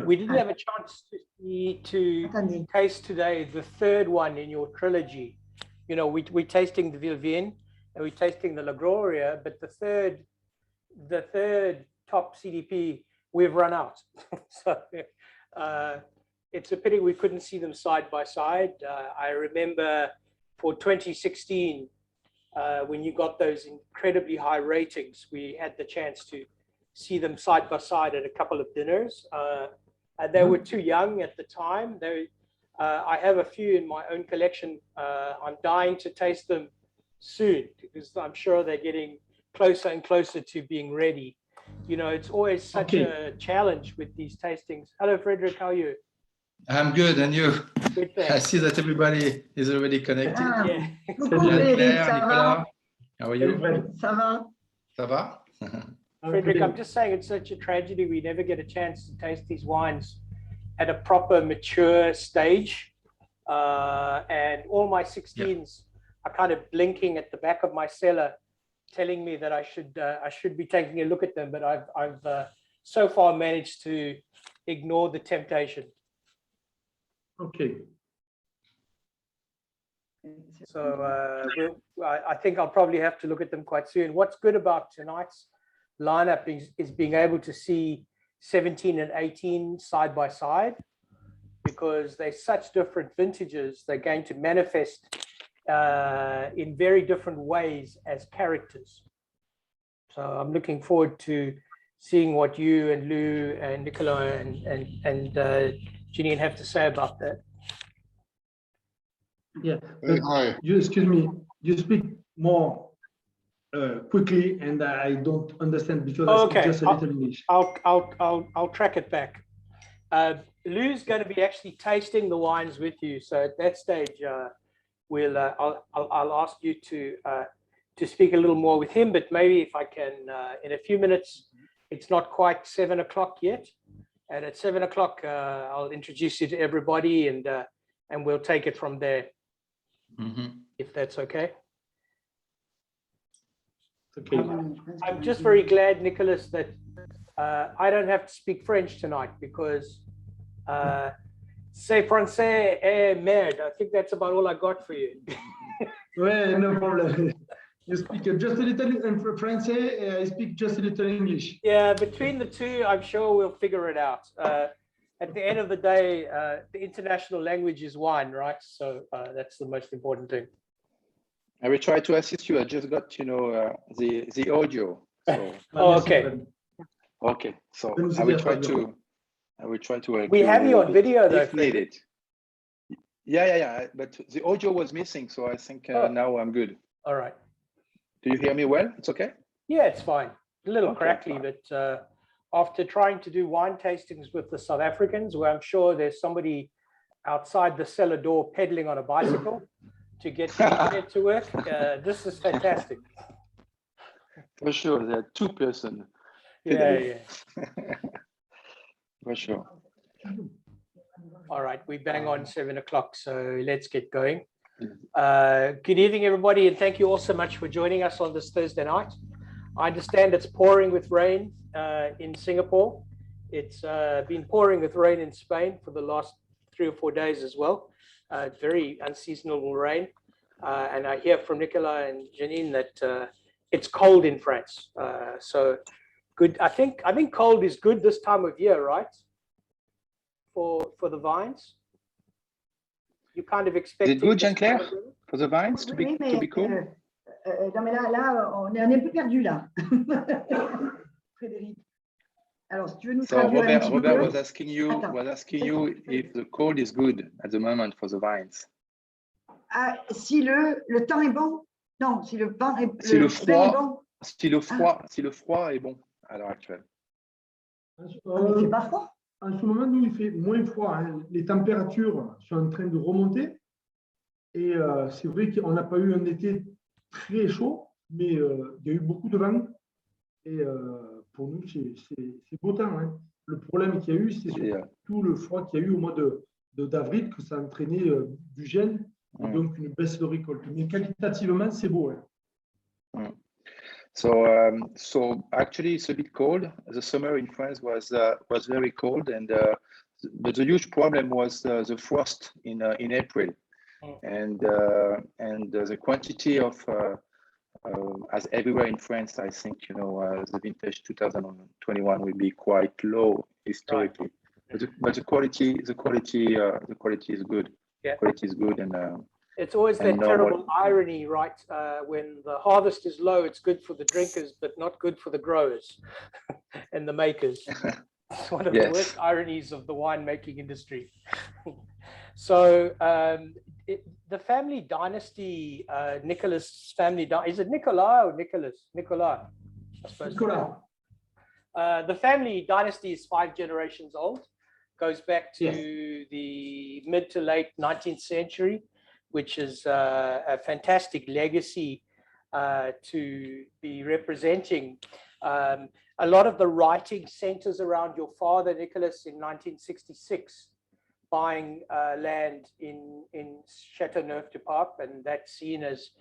We didn't have a chance to taste today the third one in your trilogy. You know, we're tasting the Vignes and we're tasting the La Gloria, but the third top CDP, we've run out. So it's a pity we couldn't see them side by side. I remember for 2016, when you got those incredibly high ratings, we had the chance to see them side by side at a couple of dinners. They were too young at the time. I have a few in my own collection. I'm dying to taste them soon because I'm sure they're getting closer and closer to being ready. You know, it's always such a challenge with these tastings. Hello, Frederick, how are you? I'm good, and you? Good, thanks. I see that everybody is already connected. Yeah. Nicolas, how are you? Ça va? Ça va? Frederick, I'm just saying it's such a tragedy we never get a chance to taste these wines at a proper mature stage. And all my 16s are kind of blinking at the back of my cellar, telling me that I should be taking a look at them, but I've so far managed to ignore the temptation. Okay. So I think I'll probably have to look at them quite soon. What's good about tonight's lineup is being able to see 17 and 18 side by side, because they're such different vintages. They're going to manifest in very different ways as characters. So I'm looking forward to seeing what you and Lou and Nicola and Janine have to say about that. Yeah. Hi. Excuse me. You speak more quickly, and I don't understand because I speak just a little English. I'll track it back. Lou's going to be actually tasting the wines with you. So at that stage, I'll ask you to speak a little more with him. But maybe if I can, in a few minutes, it's not quite 7 o'clock yet. And at 7 o'clock, I'll introduce you to everybody, and we'll take it from there. If that's okay. Okay. I'm just very glad, Nicholas, that I don't have to speak French tonight, because c'est français et merde. I think that's about all I got for you. Well, no problem. You speak just a little in French, I speak just a little English. Yeah, between the two, I'm sure we'll figure it out. At the end of the day, the international language is wine, right? So that's the most important thing. I will try to assist you. I just got, the audio. So. Oh, okay. Okay. So I will try to. We have you on video though. If needed. Yeah. But the audio was missing, so I think now I'm good. All right. Do you hear me well? It's okay. Yeah, it's fine. A little crackly, but after trying to do wine tastings with the South Africans, where I'm sure there's somebody outside the cellar door pedaling on a bicycle to get the internet to work, this is fantastic. For sure, there are 2 persons. Yeah. For sure. All right, we bang on 7 o'clock, so let's get going. Good evening, everybody, and thank you all so much for joining us on this Thursday night. I understand it's pouring with rain in Singapore. It's been pouring with rain in Spain for the last 3 or 4 days as well. Very unseasonable rain. And I hear from Nicola and Janine that it's cold in France. So good. I think cold is good this time of year, right? For the vines. You kind of expect. Is it good, Jean-Claire, for the vines to be cool? Non, mais là, on est un peu perdu là. Frédéric. Alors, si tu veux nous traduire un petit peu. Robert was asking you if the cold is good at the moment for the vines. Si le temps est bon. Non, si le vent est, si le froid, est bon. Si le froid est bon à l'heure actuelle. Il fait pas froid. En ce moment, nous, il fait moins froid. Hein. Les températures sont en train de remonter. Et c'est vrai qu'on n'a pas eu un été très chaud, mais il y a eu beaucoup de vent. Et pour nous, c'est beau temps. Hein. Le problème qu'il y a eu, c'est surtout le froid qu'il y a eu au mois d'avril, que ça a entraîné du gel, et donc une baisse de récolte. Mais qualitativement, c'est beau. Hein. So actually, it's a bit cold. The summer in France was very cold, and but the huge problem was the frost in April, and the quantity of as everywhere in France, I think the vintage 2021 will be quite low historically, right. But the quality is good. Yeah. Quality is good, and it's always that terrible irony, right? When the harvest is low, it's good for the drinkers, but not good for the growers and the makers. It's one of the worst ironies of the winemaking industry. So the family dynasty, Nicholas family, is it Nicolas or Nicholas? Nicolas, I suppose. Nicolas. The family dynasty is 5 generations old, goes back to the mid to late 19th century, which is a fantastic legacy to be representing. A lot of the writing centers around your father, Nicholas, in 1966, buying land in Châteauneuf-du-Pape, and that's seen as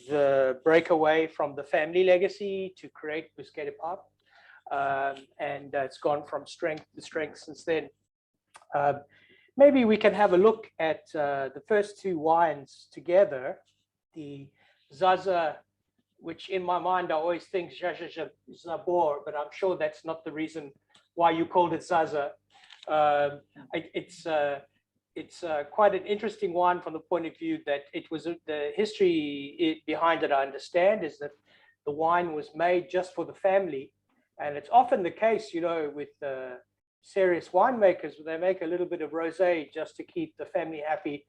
the breakaway from the family legacy to create Bosquet de Pape. And it's gone from strength to strength since then. Maybe we can have a look at the first 2 wines together. The Zaza, which in my mind I always think Zabor, but I'm sure that's not the reason why you called it Zaza. It's quite an interesting wine from the point of view that it was the history behind it. I understand is that the wine was made just for the family, and it's often the case, with serious winemakers, they make a little bit of rosé just to keep the family happy,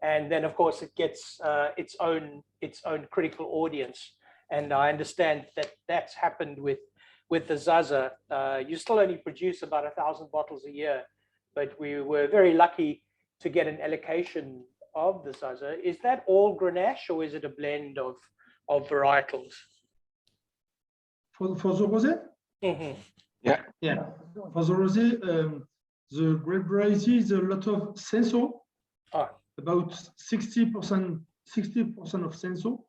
and then of course it gets its own critical audience. And I understand that that's happened with the Zaza. You still only produce about 1,000 bottles a year, but we were very lucky to get an allocation of the Zaza. Is that all Grenache, or is it a blend of varietals? For the rosé? Mm-hmm. Yeah. For the rosé, the grape variety is a lot of Senso, about 60% of Senso,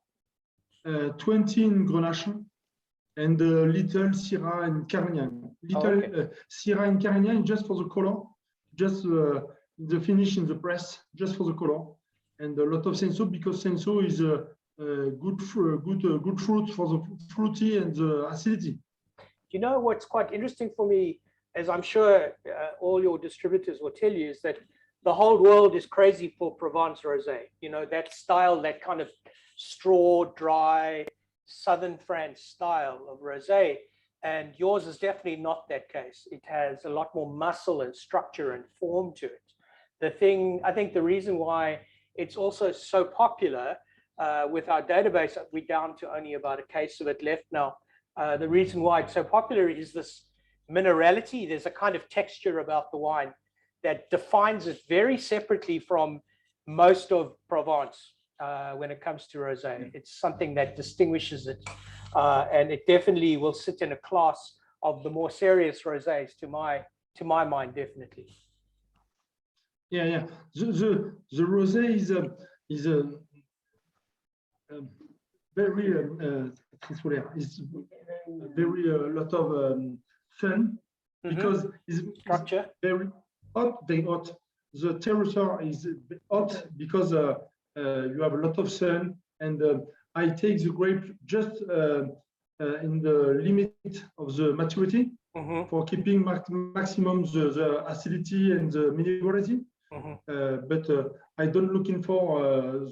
20 in Grenache, and little Syrah and Carignan. Syrah and Carignan just for the color, just the finish in the press, just for the color, and a lot of Senso because Senso is a good fruit for the fruity and the acidity. You know what's quite interesting for me, as I'm sure all your distributors will tell you, is that the whole world is crazy for Provence rosé. That style, that kind of straw, dry, southern France style of rosé, and yours is definitely not that case. It has a lot more muscle and structure and form to it. I think the reason why it's also so popular with our database, we're down to only about a case of it left now. The reason why it's so popular is this minerality. There's a kind of texture about the wine that defines it very separately from most of Provence when it comes to rosé. It's something that distinguishes it, and it definitely will sit in a class of the more serious rosés to my mind, definitely. Yeah. The rosé is a very it's very lot of sun because it's very hot. Very hot. The territory is hot because you have a lot of sun, and I take the grape just in the limit of the maturity for keeping maximum the acidity and the minerality. But I don't looking for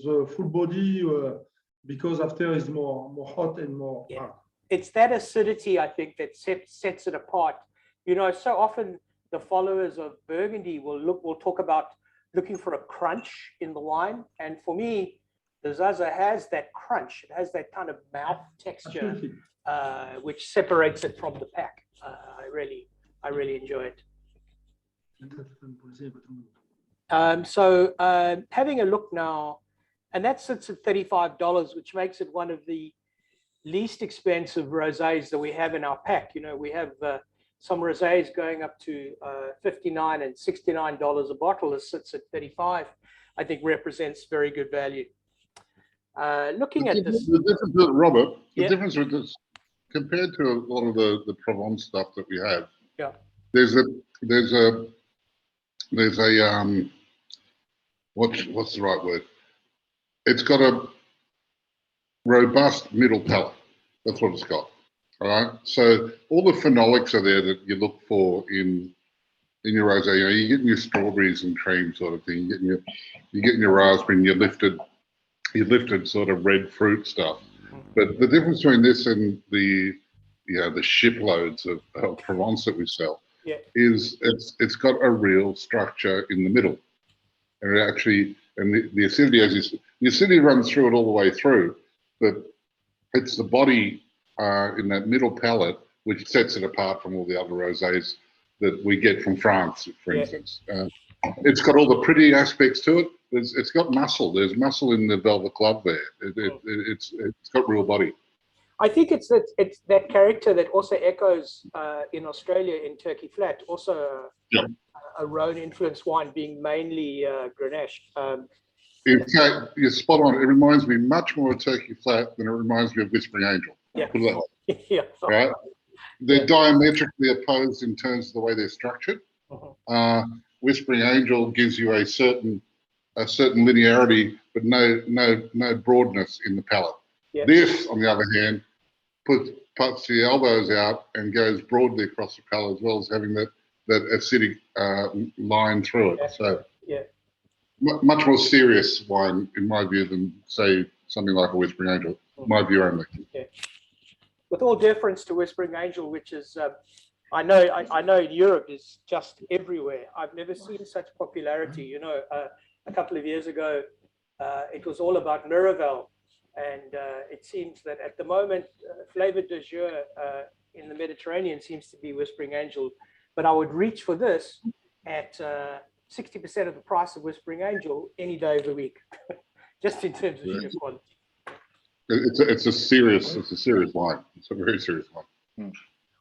the full body because after is more hot and more hard. It's that acidity, I think, that sets it apart. So often the followers of Burgundy will talk about looking for a crunch in the wine, and for me, the Zaza has that crunch. It has that kind of mouth texture, which separates it from the pack. I really enjoy it. So having a look now, and that sits at $35, which makes it one of the least expensive rosés that we have in our pack. We have some rosés going up to $59 and $69 a bottle. This sits at $35. I think represents very good value. Looking at this, the difference with Robert, the difference with this compared to a lot of the Provence stuff that we have, Yeah. there's a what's the right word? It's got a robust middle palate. That's what it's got. All right. So all the phenolics are there that you look for in your rosé. You know, you're getting your strawberries and cream sort of thing. You're getting your raspberry and your lifted sort of red fruit stuff. But the difference between this and the shiploads of Provence that we sell is it's got a real structure in the middle, and it actually the acidity the acidity runs through it all the way through, but it's the body in that middle palate which sets it apart from all the other rosés that we get from France, for instance. It's got all the pretty aspects to it. It's got muscle. There's muscle in the Velvet Club there. It's got real body. I think it's that character that also echoes in Australia in Turkey Flat, also a Rhone influenced wine being mainly Grenache. In fact, you're spot on. It reminds me much more of Turkey Flat than it reminds me of Whispering Angel. Yeah. Put it that way. Yeah. Right? They're diametrically opposed in terms of the way they're structured. Whispering Angel gives you a certain linearity, but no broadness in the palate. Yeah. This, on the other hand, puts the elbows out and goes broadly across the palate, as well as having that acidic line through it. So much more serious wine, in my view, than say something like a Whispering Angel. My view only. Yeah. With all deference to Whispering Angel, which is I know in Europe is just everywhere. I've never seen such popularity. You know, a couple of years ago, it was all about Miraval, and it seems that at the moment, flavor du jour in the Mediterranean seems to be Whispering Angel. But I would reach for this at 60% of the price of Whispering Angel any day of the week, just in terms of sheer quality. It's a serious wine. It's a very serious wine.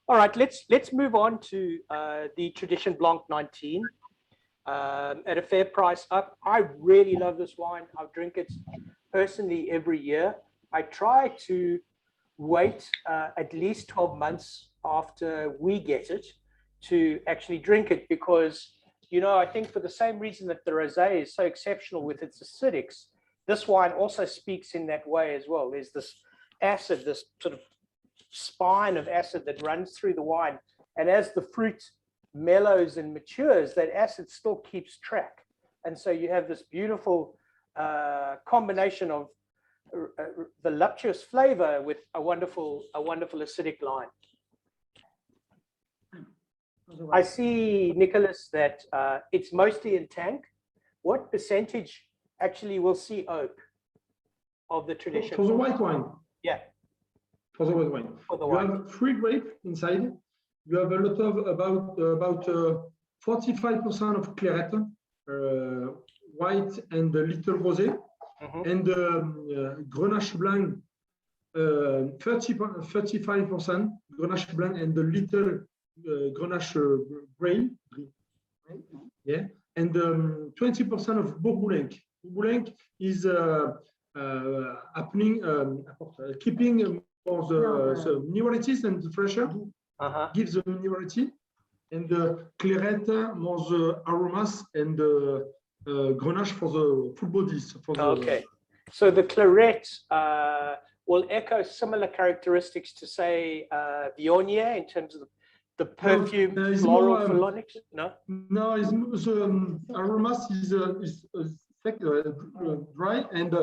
All right, let's move on to the Tradition Blanc 19 at a fair price up. I really love this wine. I drink it personally every year. I try to wait at least 12 months after we get it to actually drink it, because, you know, I think for the same reason that the rosé is so exceptional with its acidics, this wine also speaks in that way as well. There's this acid, this sort of spine of acid that runs through the wine, and as the fruit mellows and matures, that acid still keeps track, and so you have this beautiful combination of voluptuous flavor with a wonderful acidic line. I see, Nicholas, that it's mostly in tank. What percentage actually will see oak of the Tradition? For the white wine. Yeah. For the white wine. You have 3 grapes inside. You have a lot of about 45% of claret, white and a little rosé, and Grenache Blanc, 35% Grenache Blanc and a little Grenache gray. Yeah, and 20% of Bourboulenc. Bourboulenc is keeping for the mineralities and the fresher, gives the minerality, and the claret more the aromas, and the Grenache for the full bodies. Okay, so the claret will echo similar characteristics to, say, Viognier in terms of the perfume, floral phenolics. No, it's aromas is dry, and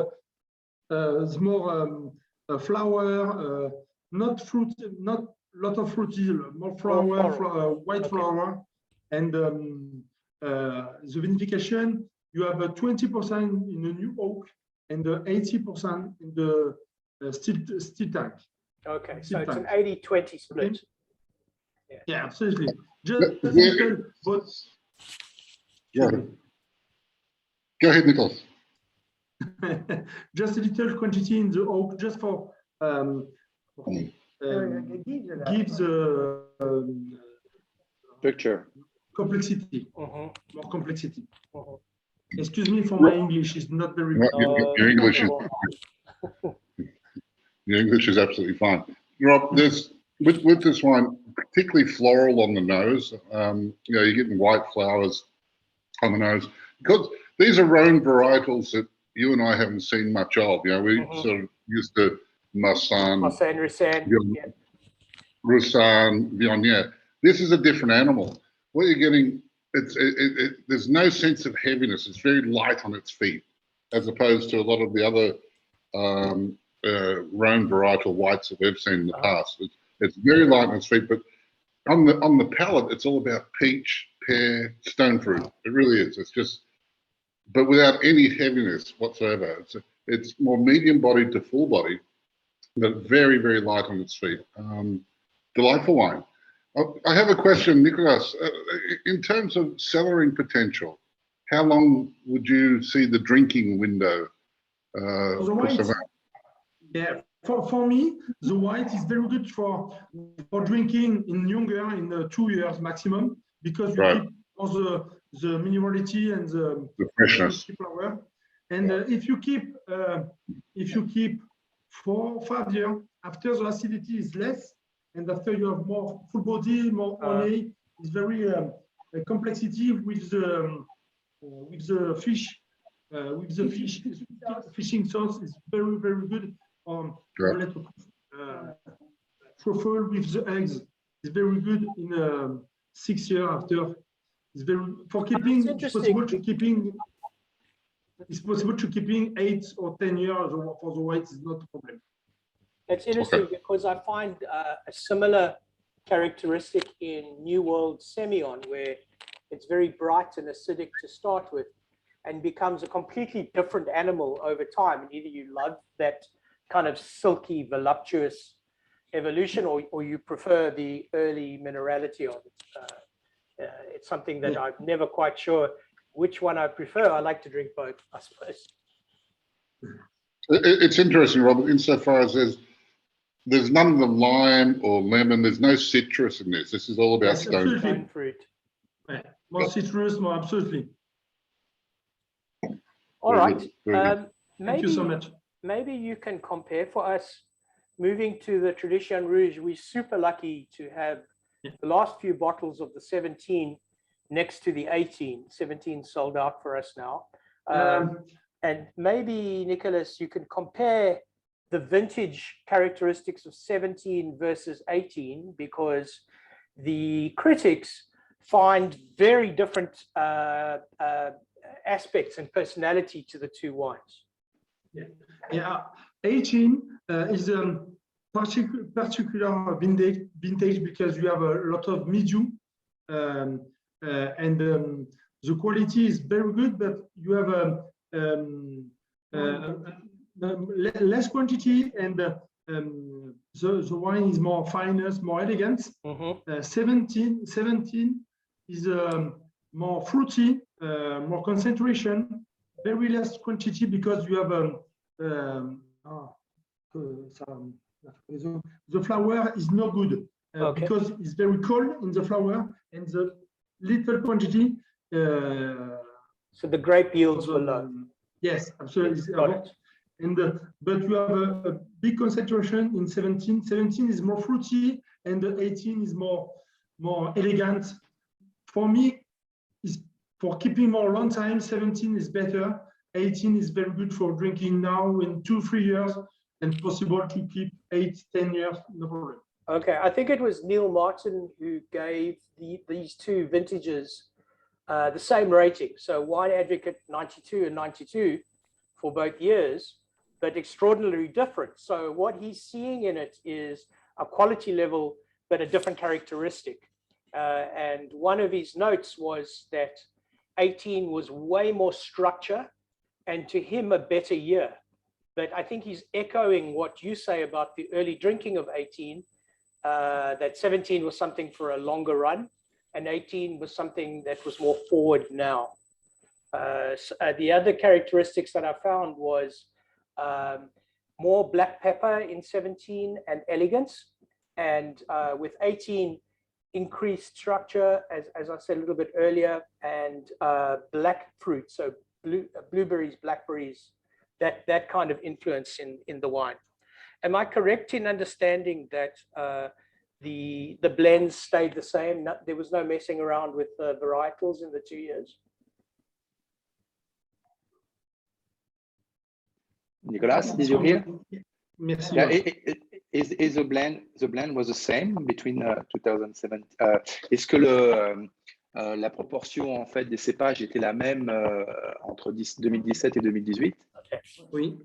it's more flower, not fruit, not lot of fruit, more flower, white flower, and the vinification. You have 20% in the new oak and 80% in the still tank. Okay, so it's an 80-20 split. Yeah, absolutely. Just a little, but Go ahead, Nicholas. just a little quantity in the oak, just for gives picture complexity, more complexity. Excuse me for my English; it's not very good. Your English is absolutely fine. Rob, there's With this wine, particularly floral on the nose. You're getting white flowers on the nose because these are Rhone varietals that you and I haven't seen much of. We sort of used to Marsanne, Roussanne, Viognier. This is a different animal. What you're getting, there's no sense of heaviness. It's very light on its feet, as opposed to a lot of the other Rhone varietal whites that we've seen in the past. It's very light on its feet, but on the palate, it's all about peach, pear, stone fruit. It really is. It's just, but without any heaviness whatsoever. It's more medium-bodied to full-bodied, but very, very light on its feet. Delightful wine. I have a question, Nicolas. In terms of cellaring potential, how long would you see the drinking window for Sauvignon? Yeah, for me, the white is very good for drinking in younger, in 2 years maximum, because you keep all the minerality and the freshness. Flower. And if you keep 4 or 5 years, after the acidity is less, and after you have more full body, more honey, it's very complexity with the fish. With the fishing sauce is very, very good. Truffle with the eggs is very good in 6 years after. It's very for keeping. It's possible to keeping 8 or 10 years for the white is not a problem. It's interesting because I find a similar characteristic in New World Semillon, where it's very bright and acidic to start with and becomes a completely different animal over time. And either you love that kind of silky, voluptuous evolution, or you prefer the early minerality of it. It's something that I'm never quite sure which one I prefer. I like to drink both, I suppose. It's interesting, Robert, insofar as there's none of the lime or lemon. There's no citrus in this. This is all about stone fruit. More citrus, more absolutely. All right. Thank you so much. Maybe you can compare for us. Moving to the Tradition Rouge, we're super lucky to have the last few bottles of the 17 next to the 18. 17 sold out for us now. And maybe, Nicolas, you can compare the vintage characteristics of 17 versus 18, because the critics find very different aspects and personality to the two wines. Yeah. 18 is a particular vintage because you have a lot of medium and the quality is very good, but you have less quantity and the wine is more fineness, more elegance. 17 is more fruity, more concentration, very less quantity because you have the flower is no good because it's very cold in the flower and the little quantity. So the grape yields were low. Yes, absolutely. But you have a big concentration in 17. 17 is more fruity and the 18 is more elegant. For me, is for keeping more long time, 17 is better. 18 is very good for drinking now in 2-3 years and possible to keep 8-10 years, no problem. Okay, I think it was Neil Martin who gave these two vintages the same rating. So Wine Advocate 92 and 92 for both years, but extraordinarily different. So what he's seeing in it is a quality level, but a different characteristic. And one of his notes was that 18 was way more structure and to him a better year. But I think he's echoing what you say about the early drinking of 18, that 17 was something for a longer run and 18 was something that was more forward now. The other characteristics that I found was more black pepper in 17 and elegance, and with 18, increased structure, as I said a little bit earlier, and black fruit, so blueberries, blackberries, that kind of influence in the wine. Am I correct in understanding that the blends stayed the same. There was no messing around with varietals in the 2 years. Nicolas, did you hear? Merci. Yeah, is the blend was the same between 2007. Est-ce que la proportion en fait des cépages était la même entre 2017 et 2018? Okay. Oui.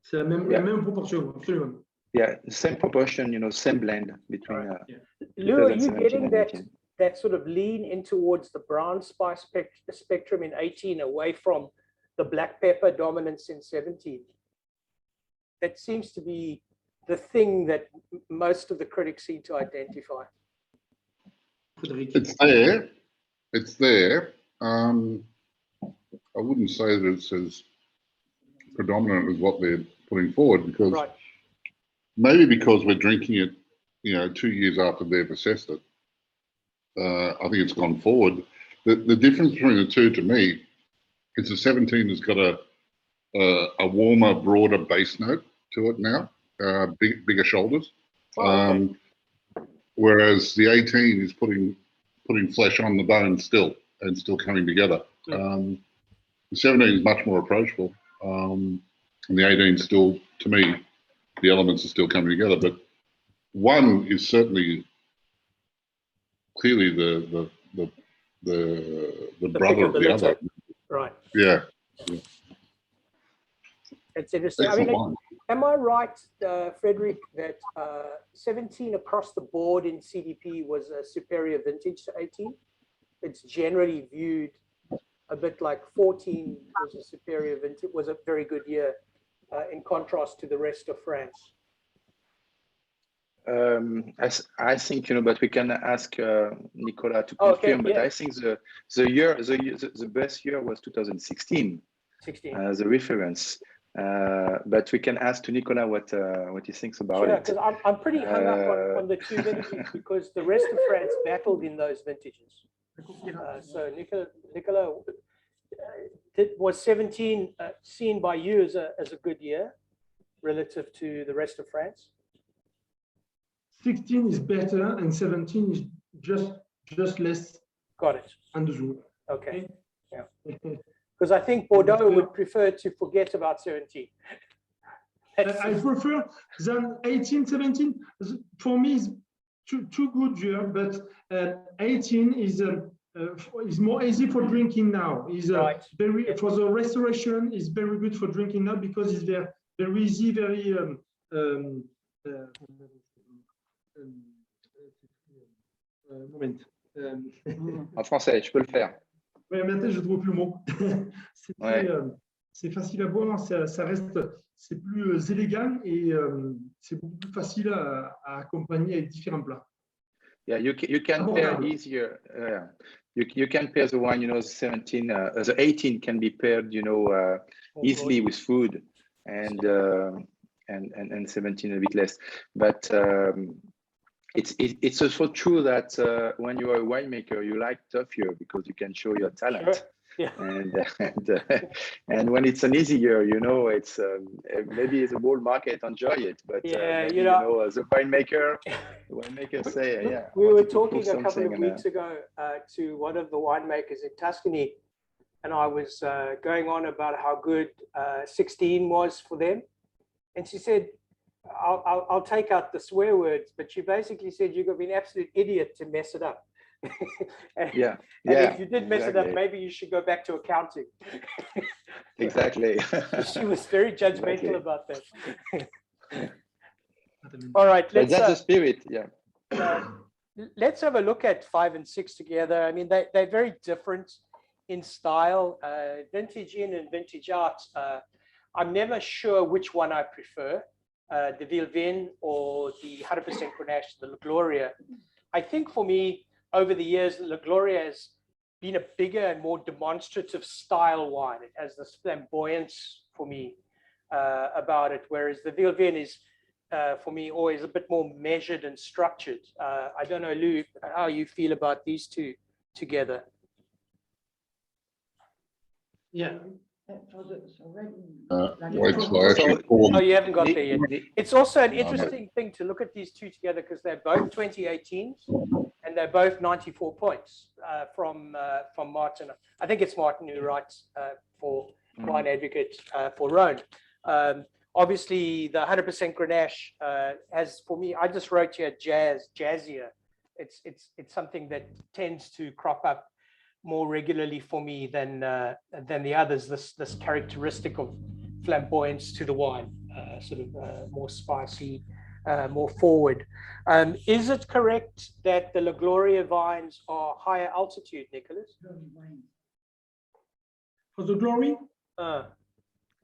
C'est la même proportion, absolument. Yeah, same proportion, same blend between. Lou, are you 2017 getting and that 18. that sort of lean in towards the brown spice spectrum in 18, away from the black pepper dominance in 17? That seems to be the thing that most of the critics seem to identify. It's there. It's there. I wouldn't say that it's as predominant as what they're putting forward, because Right. maybe because we're drinking it, 2 years after they've assessed it. I think it's gone forward. The difference between the two, to me, is the 17 has got a warmer, broader base note to it now, bigger shoulders. Oh, okay. Whereas the 18 is putting flesh on the bone still, and still coming together. The 17 is much more approachable, and the 18 still, to me, the elements are still coming together. But one is certainly clearly the brother of the other. Right. Yeah. It's interesting. I mean, Excellent wine. am I right, Frederick, that 17 across the board in CDP was a superior vintage to 18? It's generally viewed a bit like 14 was a superior vintage, was a very good year, in contrast to the rest of France. I think, but we can ask Nicolas to confirm. Okay, yeah. But I think the best year was 2016 as a reference. But we can ask to Nicolas what he thinks about it. Because I'm pretty hung up on the two vintages, because the rest of France battled in those vintages. So Nicolas, was 17 seen by you as a good year relative to the rest of France? 16 is better, and 17 is just less. Got it. En dessous. Okay. Yeah. Because I think Bordeaux would prefer to forget about 17. I prefer than 18, 17. For me, is two good year, but 18 is more easy for drinking now. Is Right. very for the restoration is very good for drinking now, because it's very easy, very moment. En français, je peux le faire. Ouais, maintenant je trouve plus le mot. Ouais. C'est facile à boire, ça reste, c'est plus élégant, et c'est beaucoup plus facile à accompagner avec différents plats. Yeah, you can pair easier. You can pair the wine, the 17, the 18 can be paired, easily with food, and 17 a bit less. But it's also true that when you are a winemaker, you like tougher because you can show your talent. Sure. Yeah. And when it's an easy year, it's maybe the whole market enjoy it, but maybe, as a winemaker say, yeah. We were talking a couple of weeks ago to one of the winemakers in Tuscany, and I was going on about how good 16 was for them, and she said, I'll take out the swear words, but she basically said you've got to be an absolute idiot to mess it up. and if you did mess it up, maybe you should go back to accounting. Exactly. She was very judgmental about that. All right, that's the spirit. Yeah. Let's have a look at 5 and 6 together. I mean, they're very different in style. Vintage in and vintage out. I'm never sure which one I prefer, the Vignes or the 100% Grenache, the Gloire. I think for me, over the years, the Gloire has been a bigger and more demonstrative style wine. It has this flamboyance for me about it, whereas the Vignes is, for me, always a bit more measured and structured. I don't know, Lou, how you feel about these two together. Yeah, Wait till I actually pour Oh, them. you haven't got there yet. It's also an No, no. interesting thing to look at these two together because they're both 2018s and they're both 94 points from Martin. I think it's Martin who writes for Wine Advocate for Rhone. Obviously, the 100% Grenache has, for me, I just wrote here jazzier. It's something that tends to crop up more regularly for me than the others. This characteristic of flamboyance to the wine, sort of more spicy, more forward. Is it correct that the La Gloria vines are higher altitude, Nicholas? For the Glory,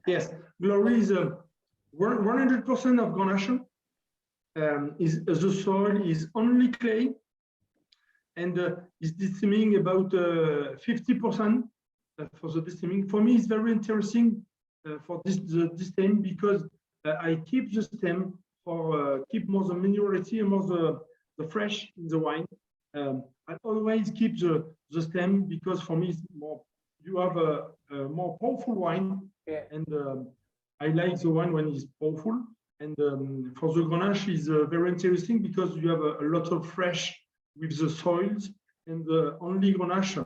yes, Glory is 100% of Grenache. Is the soil is only clay, and is distemming about 50% for the distemming. For me, it's very interesting for this stem because I keep the stem for keep more the minerality and more the fresh in the wine. I always keep the stem because for me it's more, you have a more powerful wine, and I like the wine when it's powerful. And for the Grenache is very interesting because you have a lot of fresh with the soils, and only Grenache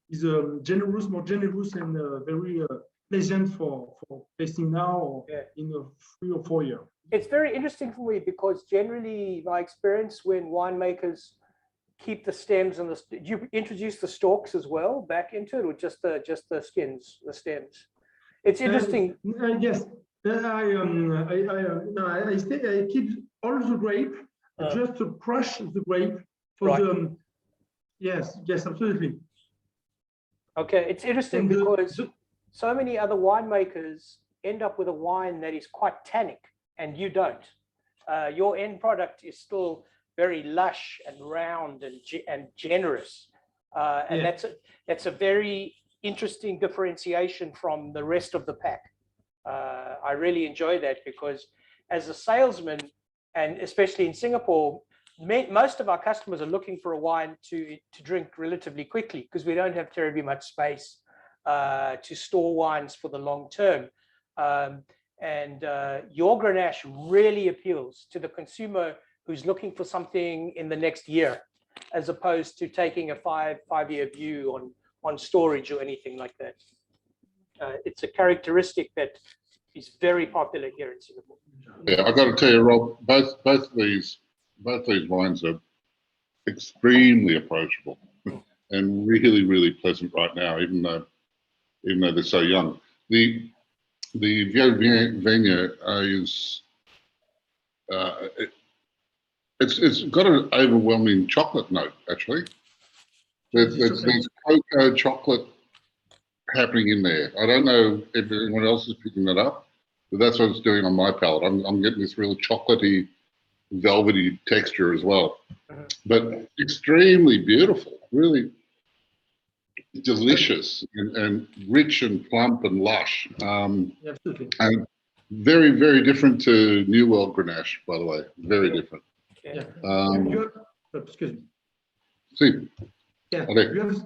is generous, more generous, and very pleasant for tasting now or in 3 or 4 years. It's very interesting for me because generally my experience when winemakers keep the stems and the, do you introduce the stalks as well back into it, or just the skins, the stems? It's interesting. Yes, I keep all the grape, just to crush the grape for the. Yes, absolutely. Okay, it's interesting because so many other winemakers end up with a wine that is quite tannic, and you don't. Your end product is still very lush and round and generous, and that's a very interesting differentiation from the rest of the pack. I really enjoy that because as a salesman, and especially in Singapore, most of our customers are looking for a wine to drink relatively quickly because we don't have terribly much space to store wines for the long term. And your Grenache really appeals to the consumer who's looking for something in the next year, as opposed to taking a five-year view on storage or anything like that. It's a characteristic that is very popular here in Singapore. Yeah, I've got to tell you, Rob, both these wines are extremely approachable and really, really pleasant right now, even though they're so young. The Vignes is it's got an overwhelming chocolate note actually. There's cocoa chocolate happening in there. I don't know if anyone else is picking that up, but that's what it's doing on my palate. I'm getting this real chocolatey, velvety texture as well, but extremely beautiful, really delicious and rich and plump and lush. Absolutely. And very, very different to New World Grenache, by the way. Very different. Excuse me. See, You have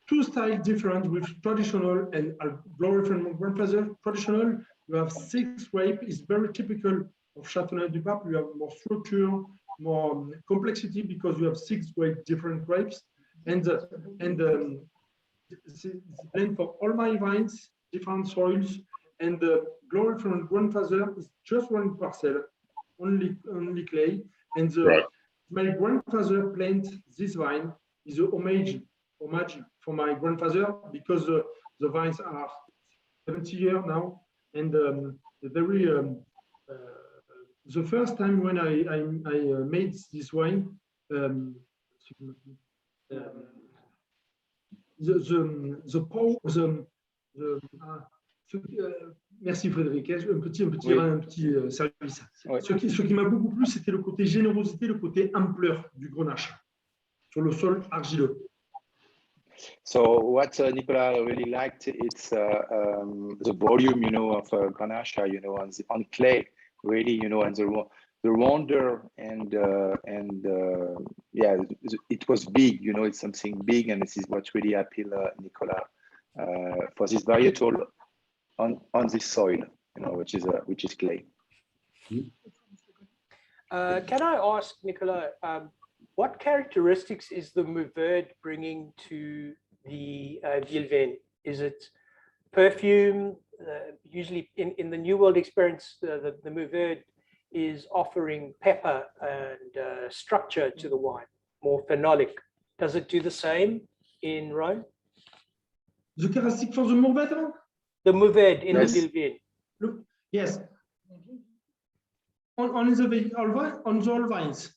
two styles different with traditional and Gloire from grandfather. Traditional, you have 6 grapes. It's very typical of Châteauneuf du Pape. You have more structure, more complexity because you have 6 different grapes. And it's blend for all my vines, different soils. And the Gloire from grandfather is just one parcel, only clay. And my grandfather planted this vine is a homage for my grandfather because the vines are 70 years now, and very the first time when I made this wine, merci Frédéric, un petit service. Ce qui m'a beaucoup plu, c'était le côté générosité, le côté ampleur du Grenache sur le sol argileux. So what Nicolas really liked, it's the volume, of Grenache, on clay, really, and the wonder and it was big, it's something big, and this is what really appealed Nicolas for this varietal on this soil, which is clay. Can I ask, Nicolas, what characteristics is the Mourvèdre bringing to the Vilven? Is it perfume? Usually in the New World experience, the Mourvèdre is offering pepper and structure to the wine, more phenolic. Does it do the same in Rhone? The characteristic for the Mourvèdre? The Mourvèdre in Yes. the Vilven. Look, yes. On the old vines.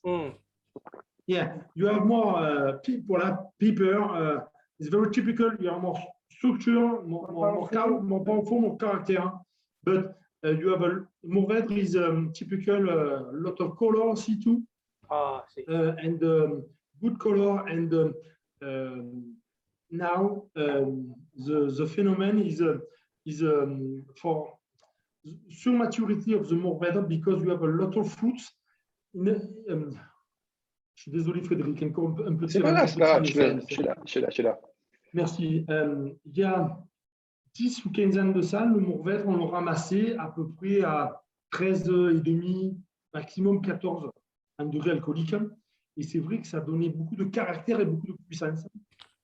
Yeah, you have more pepper. It's very typical. You have more structure, more powerful, more character. But you have a Mourvèdre is typical, lot of color, C2, See. and good color. And now the phenomenon is for sur maturity of the Mourvèdre, because you have a lot of fruits. Je suis désolé, Frédéric, encore un petit. C'est pas là, je suis là. Merci. Il y a 10 ou 15 ans de ça, le Mourvèdre, on l'a ramassé à peu près à 13,5, maximum 14 en degrés alcooliques. Et c'est vrai que ça donnait beaucoup de caractère et beaucoup de puissance.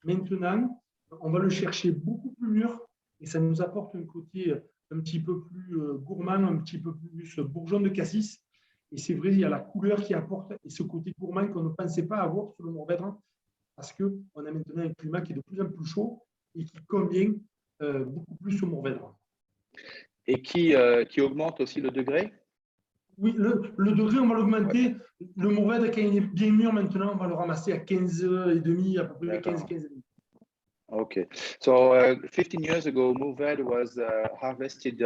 Maintenant, on va le chercher beaucoup plus mûr et ça nous apporte un côté un petit peu plus gourmand, un petit peu plus bourgeon de cassis. Et c'est vrai, il y a la couleur qui apporte et ce côté gourmand qu'on ne pensait pas avoir sur le Mourvèdre, parce qu'on a maintenant un climat qui est de plus en plus chaud et qui convient beaucoup plus au Mourvèdre. Et qui augmente aussi le degré? Oui, le degré, on va l'augmenter. Ouais. Le Mourvèdre, quand il est bien mûr maintenant, on va le ramasser à 15,5, à peu près 15,5. Okay, so 15 years ago, Mourvèdre was harvested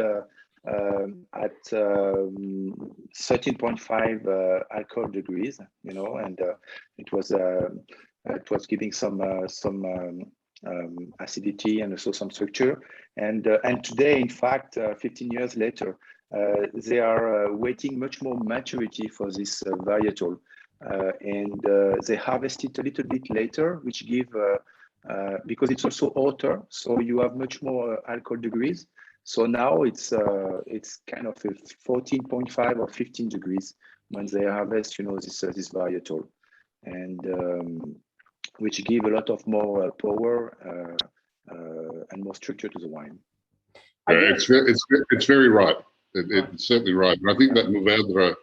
at 13.5 alcohol degrees, and it was giving some acidity and also some structure. And today, in fact, 15 years later, they are waiting much more maturity for this varietal, and they harvest it a little bit later, which give because it's also hotter, so you have much more alcohol degrees. So now it's kind of 14.5 or 15 degrees when they harvest, this varietal, and which give a lot of more power and more structure to the wine. It's very right. It's certainly right. And I think that Mourvèdre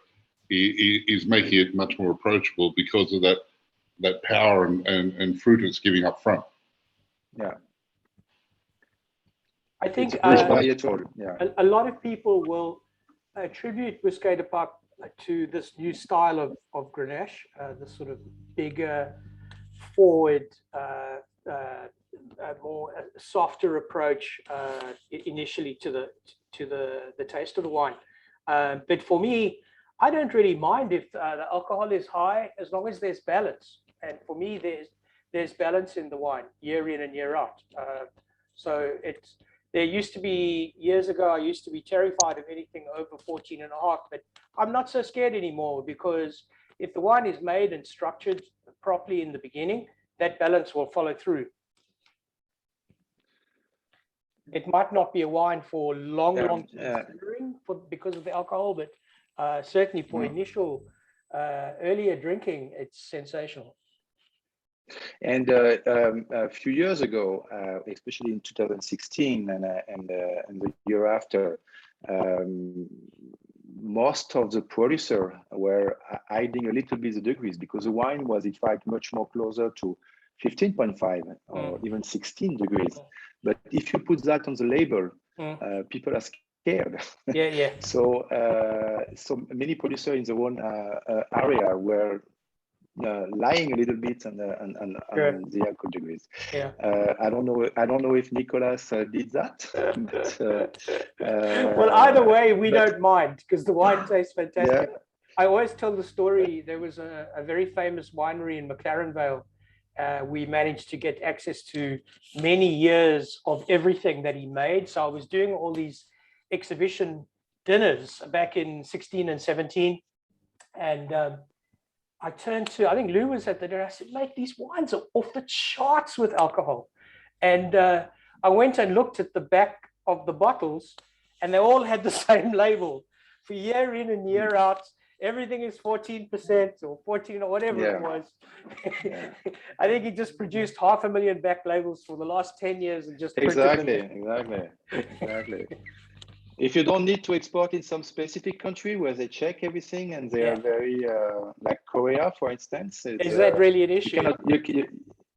is making it much more approachable because of that power and fruit it's giving up front. Yeah. I think a lot of people will attribute Bosquet de Papes to this new style of Grenache, this sort of bigger, forward, more softer approach initially to the taste of the wine. But for me, I don't really mind if the alcohol is high as long as there's balance. And for me, there's balance in the wine year in and year out. So there used to be, years ago, I used to be terrified of anything over 14.5, but I'm not so scared anymore, because if the wine is made and structured properly in the beginning, that balance will follow through. It might not be a wine for long considering because of the alcohol, but certainly for initial earlier drinking, it's sensational. And a few years ago, especially in 2016 and the year after, most of the producers were hiding a little bit the degrees, because the wine was in fact much more closer to 15.5 or even 16 degrees. But if you put that on the label, people are scared. Yeah. So many producers in the Rhone area were lying a little bit on the alcohol degrees. Yeah. I don't know if Nicolas did that. But, well, either way, we don't mind, because the wine tastes fantastic. Yeah. I always tell the story. There was a very famous winery in McLaren Vale. We managed to get access to many years of everything that he made. So I was doing all these exhibition dinners back in 16 and 17. And I turned to, I think Lou was at the dinner. I said, mate, these wines are off the charts with alcohol. And I went and looked at the back of the bottles, and they all had the same label for year in and year out. Everything is 14% or 14 or whatever it was. I think he just produced 500,000 back labels for the last 10 years and just printed them. Exactly. If you don't need to export in some specific country where they check everything and they are very like Korea, for instance. Is that really an issue?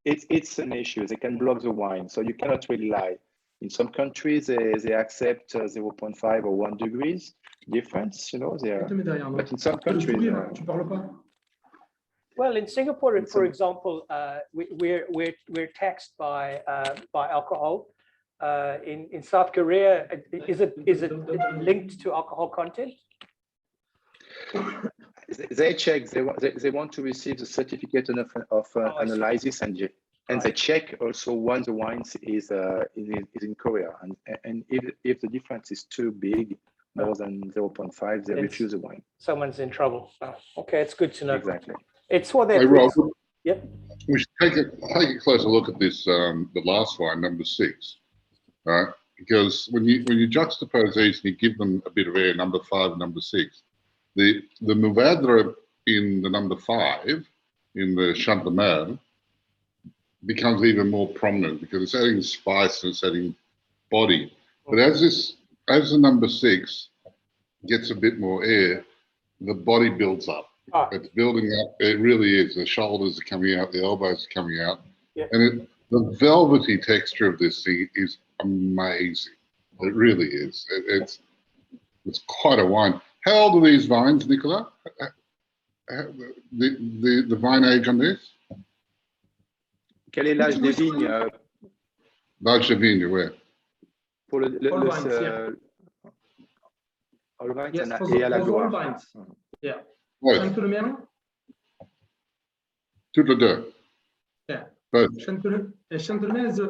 It's an issue. They can block the wine, so you cannot really lie. In some countries, they accept 0.5 or 1 degrees difference. You know, but in some countries. Well, in Singapore, for example, we're taxed by alcohol. In South Korea, is it linked to alcohol content? They check. They want to receive the certificate of analysis, and they check also when the wine is in Korea, and if the difference is too big, more than 0.5, they refuse the wine. Someone's in trouble. Oh, okay, it's good to know. Exactly. It's for that. Hey, Rob, yep. we should take a closer look at this, the last wine, number 6, right? Because when you juxtapose these and you give them a bit of air, number 5 and number 6, the Mourvedre in the number 5, in the Chante Merle, becomes even more prominent because it's adding spice and it's adding body. But as the number 6 gets a bit more air, the body builds up. It's building up. It really is. The shoulders are coming out, the elbows are coming out, and the velvety texture of this thing is amazing. It really is. It's quite a wine. How old are these vines, Nicolas? The vine age on this? Quel est l'âge des vignes? L'âge des vignes, where? Pour all vines, all vines yes, and for à la all Gloire. vines. Yeah. Ouais. Chante-le-Merle? Toutes les deux. Yeah. Both. Chante-le-Merle is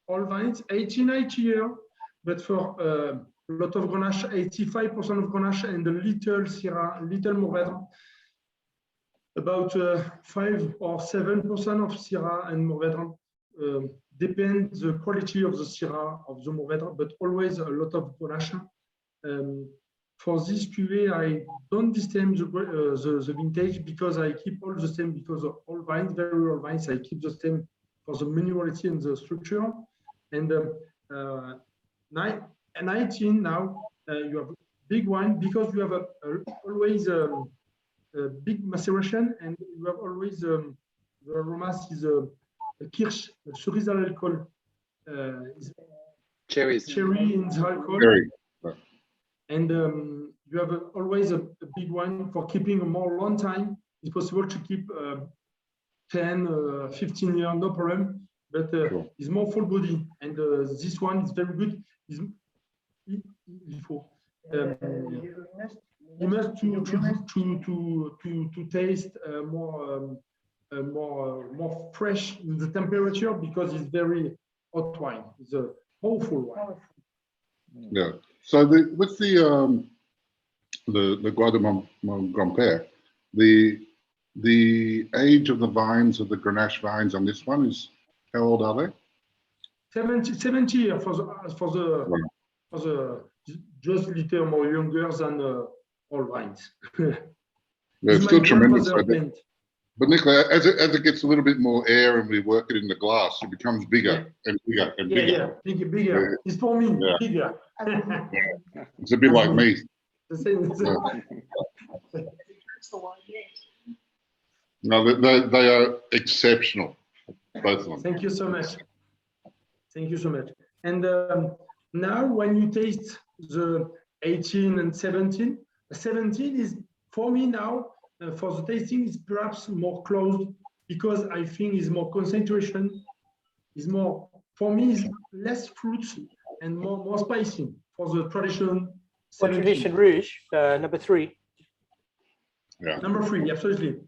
all vines, 18-90 year, but for a lot of Grenache, 85% of Grenache, and the little Syrah, little Mourvedre, about 5 or 7% of Syrah and Mourvedre. Depends the quality of the Syrah, of the Mourvedre, but always a lot of Grenache. For this cuvee, I don't distinguish the vintage because I keep all the same, because of all vines, very old vines, I keep the same for the minerality and the structure. And 19 now, you have big wine because you have always a big maceration, and you have always the aromas is a kirsch, cerise à l'alcool, cherry in the alcohol. Cherry. And you have always a big wine for keeping a more long time. It's possible to keep 10, 15 years, no problem, but Sure. it's more full body. And this one is very good. You must to taste more fresh in the temperature because it's very hot wine. It's a powerful wine. Yeah. So with the Gloire de mon Grand-Père, the age of the vines, of the Grenache vines on this one is, how old are they? 70 years for the just a little more younger than all vines. They're still tremendous. But Nicola, as it gets a little bit more air and we work it in the glass, it becomes bigger and bigger and bigger. Yeah, bigger. It's for me, bigger. It's a bit like me. The same. No, they are exceptional, both of them. Thank you so much. Thank you so much. And now when you taste the 18 and 17, 17 is for me now, for the tasting is perhaps more closed because I think is more concentration, is more, for me is less fruits and more spicy for the tradition. For tradition Rouge, number 3. Yeah. Number 3, absolutely.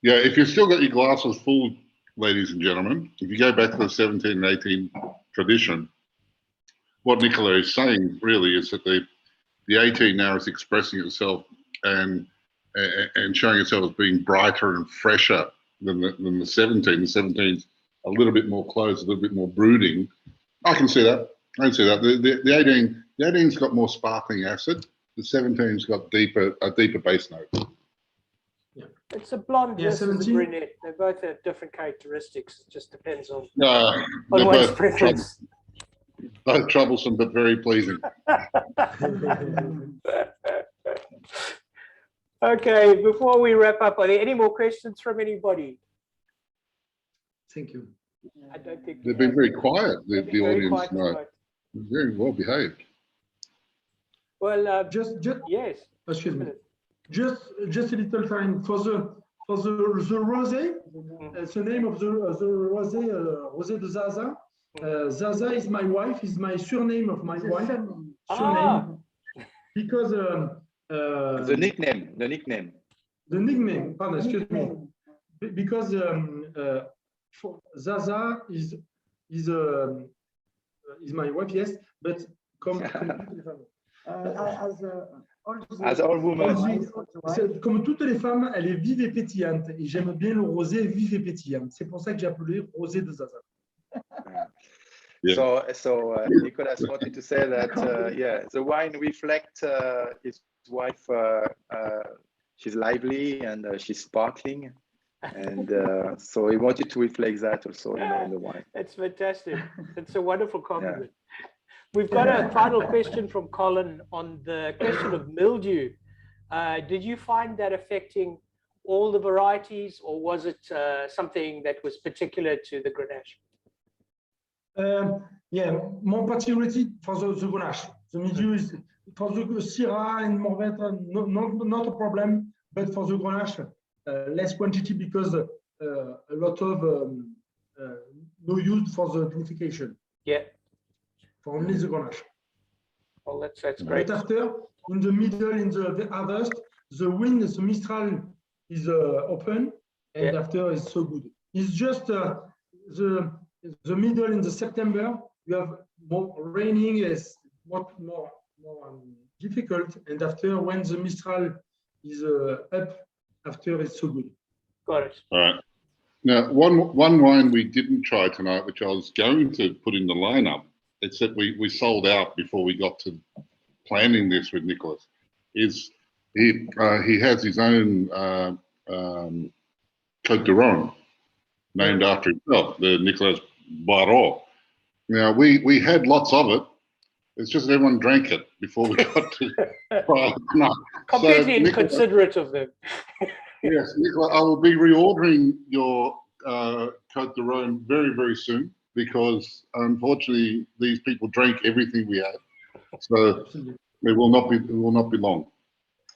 Yeah, if you've still got your glasses full, ladies and gentlemen, if you go back to the 17 and 18 tradition, what Nicola is saying really is that the 18 now is expressing itself and showing itself as being brighter and fresher than the 17. The 17's a little bit more closed, a little bit more brooding. I can see that. I can see that. The 18, the 18's got more sparkling acid. The 17's got a deeper base note. It's a blonde Yeah, versus a 17. brunette. They both have different characteristics. It just depends on They're one's both preference. both troublesome but very pleasing. Okay, before we wrap up, are there any more questions from anybody? Thank you. I don't think They've been very quiet. They've The been very audience quiet tonight. tonight. Very well behaved. Well, Just yes. excuse me. Just a little time for the rosé. It's the name of the rosé, rosé de Zaza. Zaza is my wife. Is my surname of my wife. Surname. Because The nickname. the nickname. Pardon, excuse me. Because Zaza is my wife. Yes, but As all women. comme toutes les femmes, elle est vive et pétillante. Et j'aime bien le rosé vif et pétillant. C'est pour ça que j'ai appelé rosé de Zaza. Yeah. So Nicolas wanted to say that yeah, the wine reflects his wife. She's lively and she's sparkling, and so he wanted to reflect that also in the wine. That's fantastic. It's a wonderful compliment. We've got a final question from Colin on the question of mildew. Did you find that affecting all the varieties, or was it something that was particular to the Grenache? Yeah, more particularly for the Grenache. The mildew is for the Syrah and Morvet, not a problem, but for the Grenache, less quantity because a lot of no use for the vinification. Yeah. For only the Grenache. Well, that's great. But after, in the middle, in the harvest, the wind, the Mistral is open, and after it's so good. It's just the middle in the September, you have more raining, is more difficult, and after when the Mistral is up, after it's so good. Got it. All right. Now, one wine we didn't try tonight, which I was going to put in the lineup, it's that we sold out before we got to planning this with Nicolas, is he has his own Cote de Rhone, named after himself, the Nicolas Barrault. Now, we had lots of it. It's just that everyone drank it before we got to try it tonight. Completely So, inconsiderate of them. Yes, Nicolas, I will be reordering your Cote de Rhone very, very soon, because unfortunately these people drank everything we had, so it will not be long.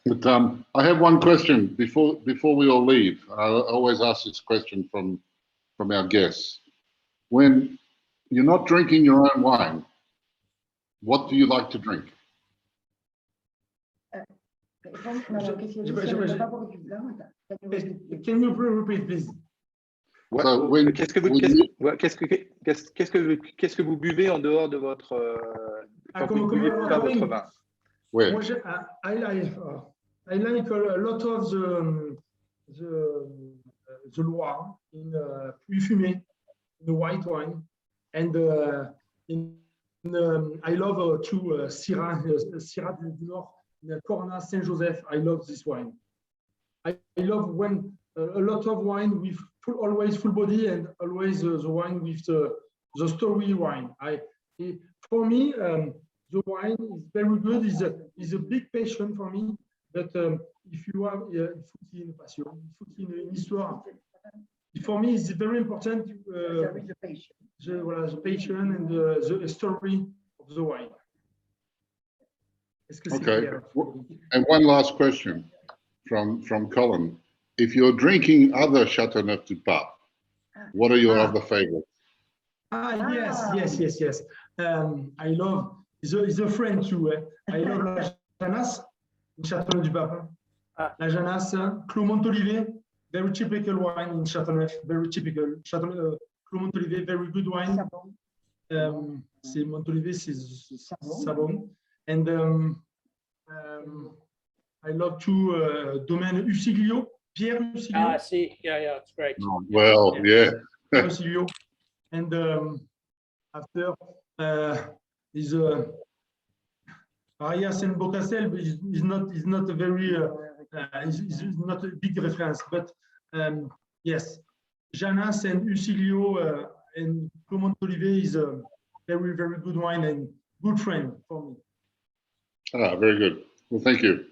But I have one question before we all leave. I always ask this question from our guests. When you're not drinking your own wine, what do you like to drink? Can you repeat, please? So when- Qu'est-ce que vous buvez en dehors de votre quand vous buvez pas votre vin? Where? Moi, I like a lot of the Loire in Puy Fumé, the white wine, and I love Syrah du Nord, Corona, Saint-Joseph. I love this wine. I love when a lot of wine with always full body, and always the wine with the story wine. For me, the wine is very good. Is a big passion for me. But if you have une passion, une histoire. For me, it's very important. The passion and the story of the wine. Okay. And one last question from Colin. If you're drinking other Châteauneuf du Pape, what are your other favorites? Yes. I love. He's a friend too. I love La Janasse in Châteauneuf du Pape. La Janasse, Clos Montolivet, very typical wine in Châteauneuf. Very typical. Clos Montolivet, very good wine. C'est Montolivet, c'est Savon. And I love to Domaine Usiglio. Pierre Usiglio. See, yeah, it's great. Oh, well, yeah. Usiglio. And after, is Arias and Bocastel, but is not a very is not a big reference. But yes, Janas and Usilio and Clement Olivet is a very good wine and good friend for me. Ah, very good. Well, thank you.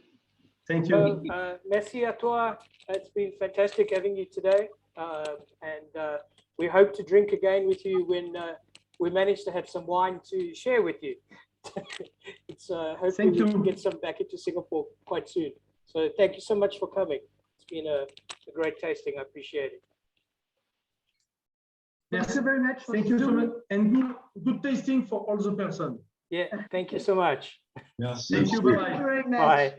Thank you. Well, merci à toi. It's been fantastic having you today. And we hope to drink again with you when we manage to have some wine to share with you. It's hopefully we can get some back into Singapore quite soon. So thank you so much for coming. It's been a great tasting. I appreciate it. Thank you very much. Thank you so much. And good tasting for all the person. Yeah, thank you so much. Merci. Thank you. Thank Bye-bye. you very much. Bye.